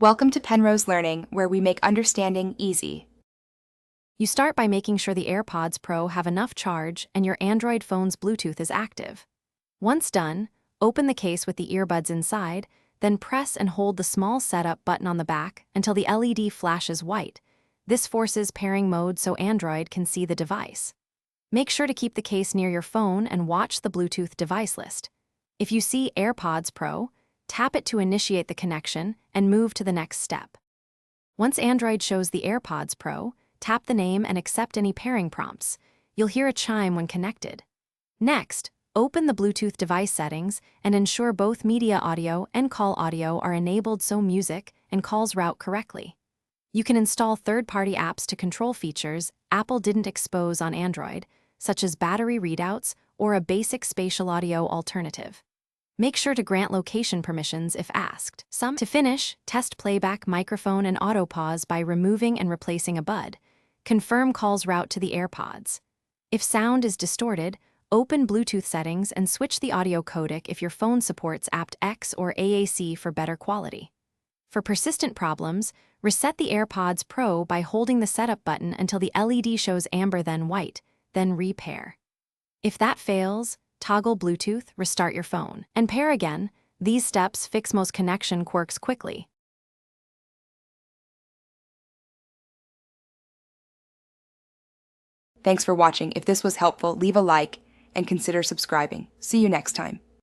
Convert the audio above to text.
Welcome to Penrose Learning, where we make understanding easy. You start by making sure the AirPods Pro have enough charge and your Android phone's Bluetooth is active. Once done, open the case with the earbuds inside, then press and hold the small setup button on the back until the LED flashes white. This forces pairing mode so Android can see the device. Make sure to keep the case near your phone and watch the Bluetooth device list. If you see AirPods Pro, tap it to initiate the connection and move to the next step. Once Android shows the AirPods Pro, tap the name and accept any pairing prompts. You'll hear a chime when connected. Next, open the Bluetooth device settings and ensure both media audio and call audio are enabled so music and calls route correctly. You can install third-party apps to control features Apple didn't expose on Android, such as battery readouts or a basic spatial audio alternative. Make sure to grant location permissions if asked. To finish, test playback, microphone, and auto pause by removing and replacing a bud. Confirm calls route to the AirPods. If sound is distorted, open Bluetooth settings and switch the audio codec if your phone supports aptX or AAC for better quality. For persistent problems, reset the AirPods Pro by holding the setup button until the LED shows amber then white, then repair. If that fails, toggle Bluetooth, restart your phone, and pair again. These steps fix most connection quirks quickly. Thanks for watching. If this was helpful, leave a like and consider subscribing. See you next time.